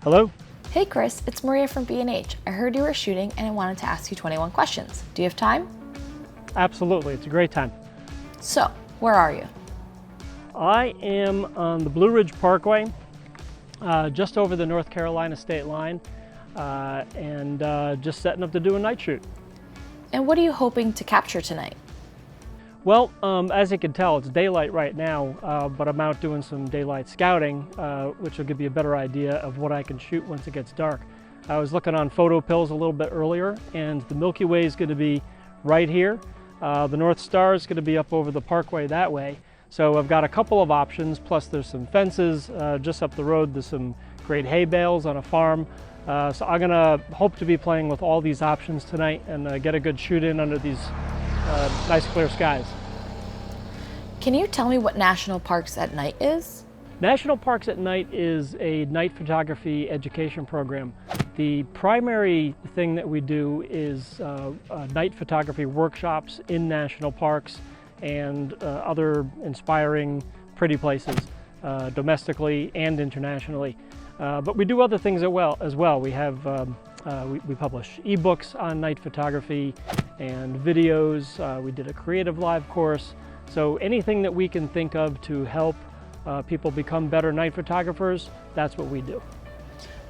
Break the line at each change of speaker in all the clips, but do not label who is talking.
Hello?
Hey Chris, it's Maria from B&H. I heard you were shooting and I wanted to ask you 21 questions. Do you have time?
Absolutely, it's a great time.
So, where are you?
I am on the Blue Ridge Parkway, just over the North Carolina state line, and just setting up to do a night shoot.
And what are you hoping to capture tonight?
Well, as you can tell, it's daylight right now, but I'm out doing some daylight scouting, which will give you a better idea of what I can shoot once it gets dark. I was looking on photo pills a little bit earlier, and the Milky Way is going to be right here. The North Star is going to be up over the parkway that way. So I've got a couple of options, plus there's some fences just up the road. There's some great hay bales on a farm. So I'm going to hope to be playing with all these options tonight and get a good shoot in under these nice clear skies.
Can you tell me what National Parks at Night is?
National Parks at Night is a night photography education program. The primary thing that we do is night photography workshops in national parks and other inspiring, pretty places, domestically and internationally. But we do other things as well. We have we publish ebooks on night photography and videos. We did a creative live course. So anything that we can think of to help people become better night photographers, that's what we do.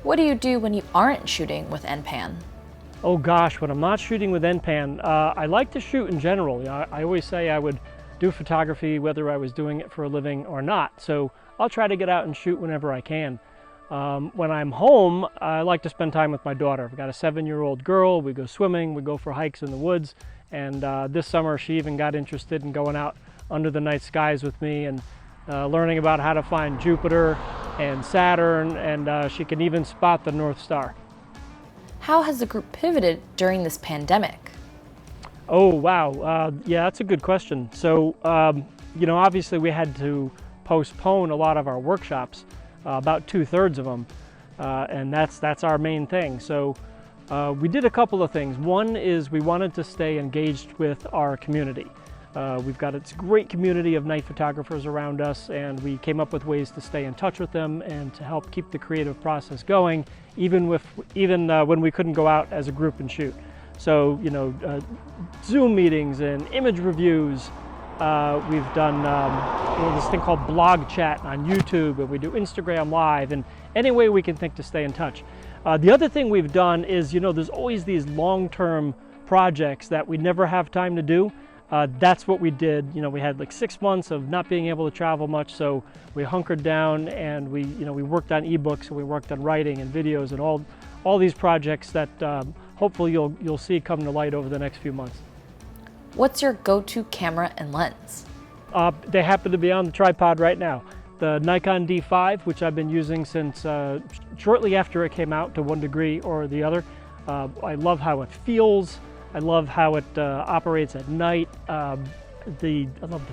What do you do when you aren't shooting with NPAN?
Oh gosh, when I'm not shooting with NPAN, I like to shoot in general. I always say I would do photography whether I was doing it for a living or not. So I'll try to get out and shoot whenever I can. When I'm home, I like to spend time with my daughter. I've got a 7-year-old girl. We go swimming, we go for hikes in the woods, and this summer she even got interested in going out under the night skies with me and learning about how to find Jupiter and Saturn, and she can even spot the North Star.
How has the group pivoted during this pandemic?
Oh wow, yeah, that's a good question. So, you know, obviously we had to postpone a lot of our workshops, about 2/3 of them, and that's our main thing. So we did a couple of things. One is we wanted to stay engaged with our community. We've got a great community of night photographers around us, and we came up with ways to stay in touch with them and to help keep the creative process going, even when we couldn't go out as a group and shoot. So, you know, Zoom meetings and image reviews. We've done this thing called blog chat on YouTube, and we do Instagram Live, and any way we can think to stay in touch. The other thing we've done is, you know, there's always these long-term projects that we never have time to do. That's what we did. You know, we had like 6 months of not being able to travel much, so we hunkered down and we worked on ebooks and we worked on writing and videos and all these projects that hopefully you'll see come to light over the next few months.
What's your go-to camera and lens?
They happen to be on the tripod right now. The Nikon D5, which I've been using since shortly after it came out to one degree or the other. I love how it feels. I love how it operates at night. I love the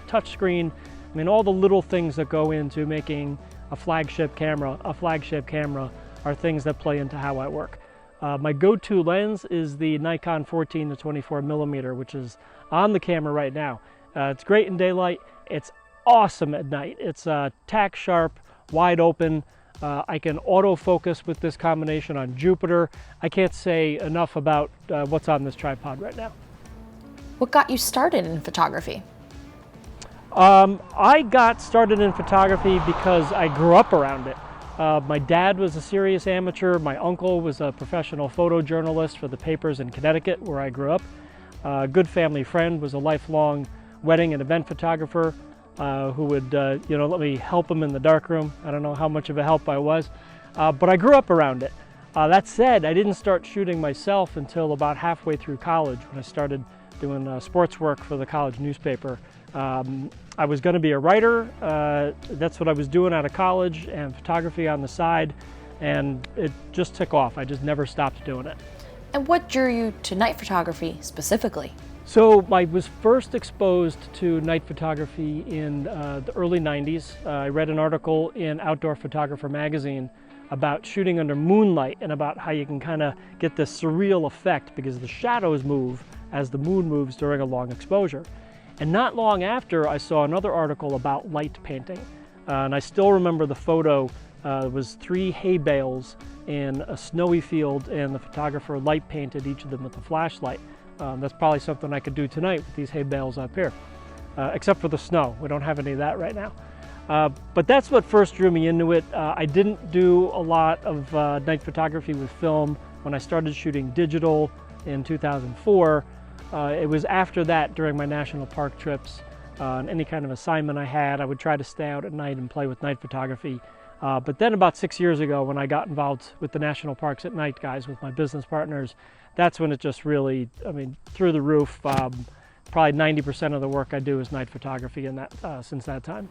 touch screen. I mean, all the little things that go into making a flagship camera are things that play into how I work. My go-to lens is the Nikon 14 to 24 millimeter, which is on the camera right now. It's great in daylight. It's awesome at night. It's tack sharp, wide open. I can autofocus with this combination on Jupiter. I can't say enough about what's on this tripod right now.
What got you started in photography?
I got started in photography because I grew up around it. My dad was a serious amateur. My uncle was a professional photojournalist for the papers in Connecticut, where I grew up. A good family friend was a lifelong wedding and event photographer who would let me help him in the darkroom. I don't know how much of a help I was, but I grew up around it. That said, I didn't start shooting myself until about halfway through college, when I started doing sports work for the college newspaper. I was going to be a writer. That's what I was doing out of college, and photography on the side, and it just took off. I just never stopped doing it.
And what drew you to night photography specifically?
So I was first exposed to night photography in the early 90s. I read an article in Outdoor Photographer magazine about shooting under moonlight and about how you can kind of get this surreal effect because the shadows move as the moon moves during a long exposure. And not long after, I saw another article about light painting. And I still remember the photo There was 3 hay bales in a snowy field, and the photographer light painted each of them with a flashlight. That's probably something I could do tonight with these hay bales up here, except for the snow. We don't have any of that right now. But that's what first drew me into it. I didn't do a lot of night photography with film when I started shooting digital in 2004. It was after that, during my national park trips, and any kind of assignment I had, I would try to stay out at night and play with night photography. But then about 6 years ago, when I got involved with the national parks at night, guys, with my business partners, that's when it just really, I mean, through the roof. Probably 90% of the work I do is night photography in that, since that time.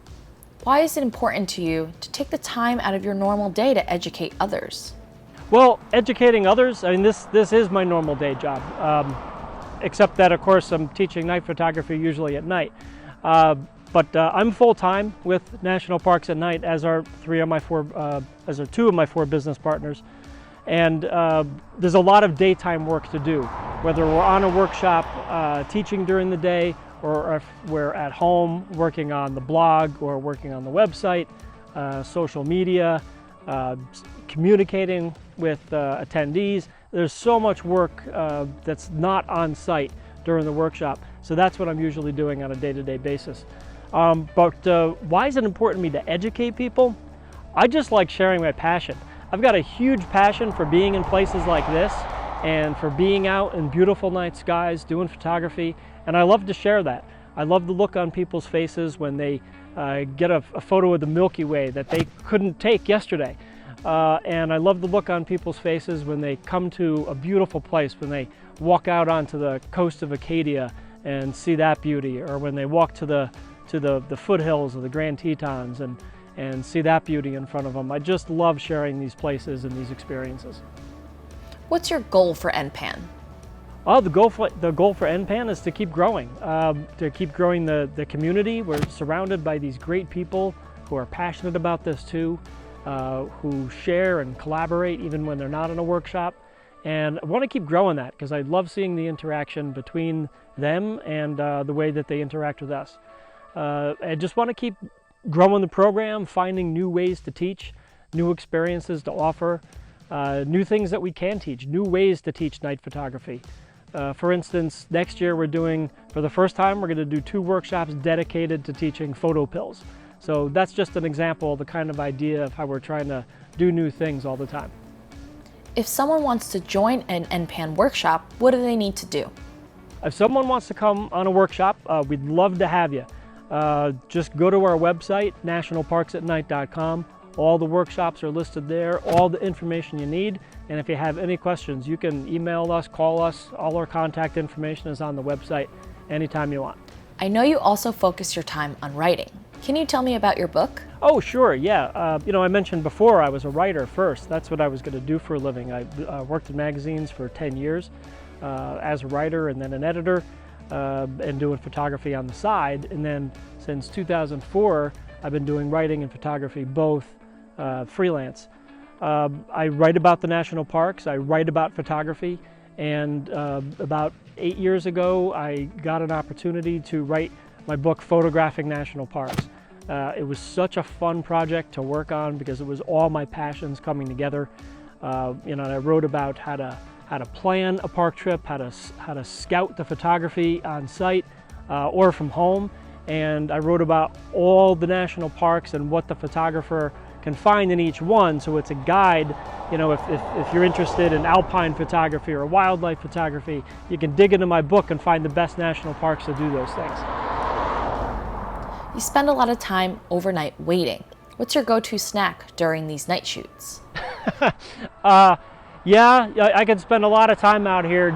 Why is it important to you to take the time out of your normal day to educate others?
Well, educating others, I mean, this is my normal day job, except that, of course, I'm teaching night photography usually at night. But I'm full-time with National Parks at Night, as are 2 of my 4 business partners. And there's a lot of daytime work to do, whether we're on a workshop teaching during the day, or if we're at home working on the blog or working on the website, social media, communicating with attendees. There's so much work that's not on site during the workshop. So that's what I'm usually doing on a day-to-day basis. But why is it important to me to educate people? I just like sharing my passion. I've got a huge passion for being in places like this and for being out in beautiful night skies doing photography, and I love to share that. I love the look on people's faces when they get a photo of the Milky Way that they couldn't take yesterday. And I love the look on people's faces when they come to a beautiful place, when they walk out onto the coast of Acadia and see that beauty, or when they walk to the foothills of the Grand Tetons and see that beauty in front of them. I just love sharing these places and these experiences.
What's your goal for NPAN?
Oh, the goal for NPAN is to keep growing, the community. We're surrounded by these great people who are passionate about this too, who share and collaborate even when they're not in a workshop. And I want to keep growing that because I love seeing the interaction between them and the way that they interact with us. I just want to keep growing the program, finding new ways to teach, new experiences to offer, new things that we can teach, new ways to teach night photography. For instance, next year for the first time, we're going to do 2 workshops dedicated to teaching photo pills. So that's just an example of the kind of idea of how we're trying to do new things all the time.
If someone wants to join an NPAN workshop, what do they need to do?
If someone wants to come on a workshop, we'd love to have you. Just go to our website, nationalparksatnight.com. All the workshops are listed there, all the information you need. And if you have any questions, you can email us, call us. All our contact information is on the website anytime you want.
I know you also focus your time on writing. Can you tell me about your book?
Oh, sure, yeah. I mentioned before I was a writer first. That's what I was going to do for a living. I worked in magazines for 10 years as a writer and then an editor, and doing photography on the side. And then since 2004, I've been doing writing and photography both freelance. I write about the national parks, I write about photography, and about 8 years ago I got an opportunity to write my book, Photographing National Parks. It was such a fun project to work on because it was all my passions coming together. And I wrote about how to plan a park trip, how to scout the photography on site or from home, and I wrote about all the national parks and what the photographer can find in each one. So it's a guide. If you're interested in alpine photography or wildlife photography, you can dig into my book and find the best national parks to do those things.
You spend a lot of time overnight waiting. What's your go-to snack during these night shoots?
Yeah, I could spend a lot of time out here.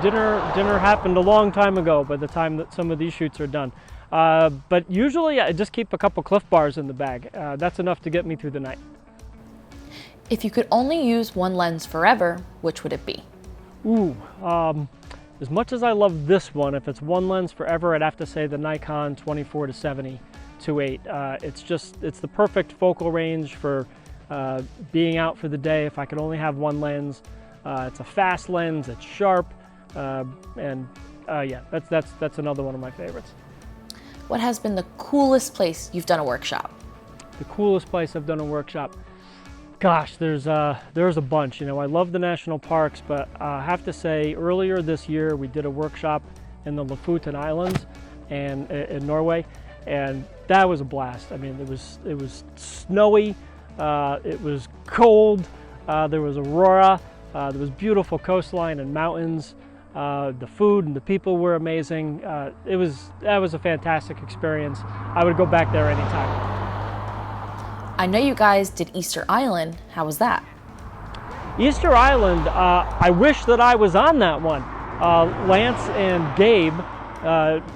Dinner happened a long time ago by the time that some of these shoots are done. But usually I just keep a couple Cliff Bars in the bag. That's enough to get me through the night.
If you could only use one lens forever, which would it be?
Ooh, as much as I love this one, if it's one lens forever, I'd have to say the Nikon 24-70 2.8. It's the perfect focal range for being out for the day. If I could only have one lens, it's a fast lens, it's sharp, yeah, that's another one of my favorites.
What has been the coolest place you've done a workshop?
The coolest place I've done a workshop. Gosh, there's a bunch. You know, I love the national parks, but I have to say, earlier this year we did a workshop in the Lofoten Islands and in Norway, and that was a blast. I mean, it was snowy, it was cold, there was aurora, there was beautiful coastline and mountains. The food and the people were amazing. That was a fantastic experience. I would go back there anytime.
I know you guys did Easter Island. How was that?
Easter Island, I wish that I was on that one. Lance and Gabe,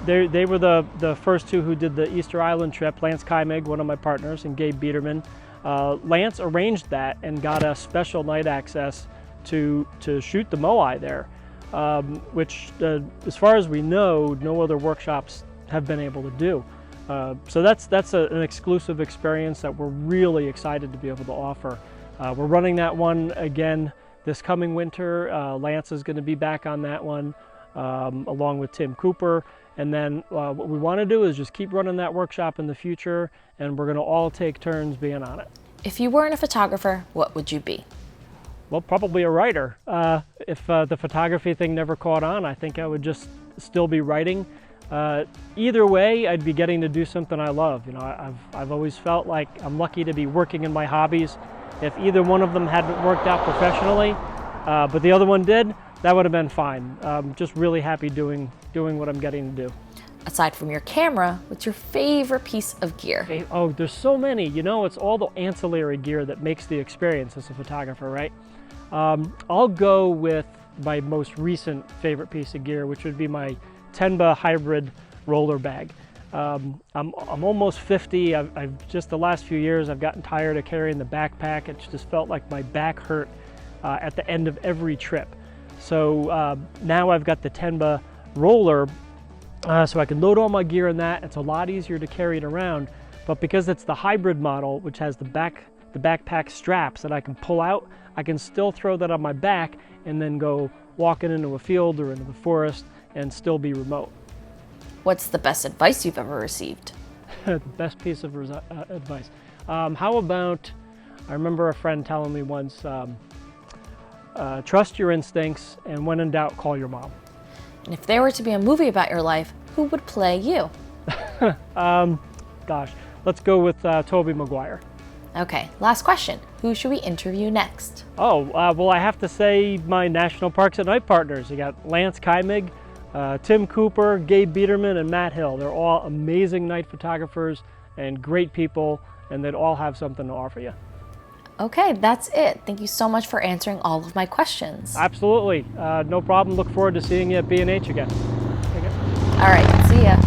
they were the first two who did the Easter Island trip. Lance Kaimig, one of my partners, and Gabe Biederman. Lance arranged that and got us special night access to shoot the moai there, which, as far as we know, no other workshops have been able to do. So that's an exclusive experience that we're really excited to be able to offer. We're running that one again this coming winter. Lance is going to be back on that one, along with Tim Cooper. And then what we want to do is just keep running that workshop in the future, and we're going to all take turns being on it.
If you weren't a photographer, what would you be?
Well, probably a writer. If the photography thing never caught on, I think I would just still be writing. Either way, I'd be getting to do something I love. You know, I've always felt like I'm lucky to be working in my hobbies. If either one of them hadn't worked out professionally, but the other one did, that would have been fine. Just really happy doing what I'm getting to do.
Aside from your camera, what's your favorite piece of gear?
Oh, there's so many. You know, it's all the ancillary gear that makes the experience as a photographer, right? I'll go with my most recent favorite piece of gear, which would be my Tenba hybrid roller bag. I'm almost 50. I've just the last few years I've gotten tired of carrying the backpack. It just felt like my back hurt at the end of every trip. So now I've got the Tenba roller, so I can load all my gear in that. It's a lot easier to carry it around, but because it's the hybrid model, which has the backpack straps that I can pull out, I can still throw that on my back and then go walking into a field or into the forest and still be remote.
What's the best advice you've ever received?
The best piece of advice. How about, I remember a friend telling me once, trust your instincts, and when in doubt, call your mom.
And if there were to be a movie about your life, who would play you?
Gosh, let's go with Tobey Maguire.
Okay, last question. Who should we interview next?
Well, I have to say my National Parks at Night partners. You got Lance Kaimig, Tim Cooper, Gabe Biederman, and Matt Hill. They're all amazing night photographers and great people, and they'd all have something to offer you.
Okay, that's it. Thank you so much for answering all of my questions.
Absolutely. No problem. Look forward to seeing you at B&H again.
All right, see ya.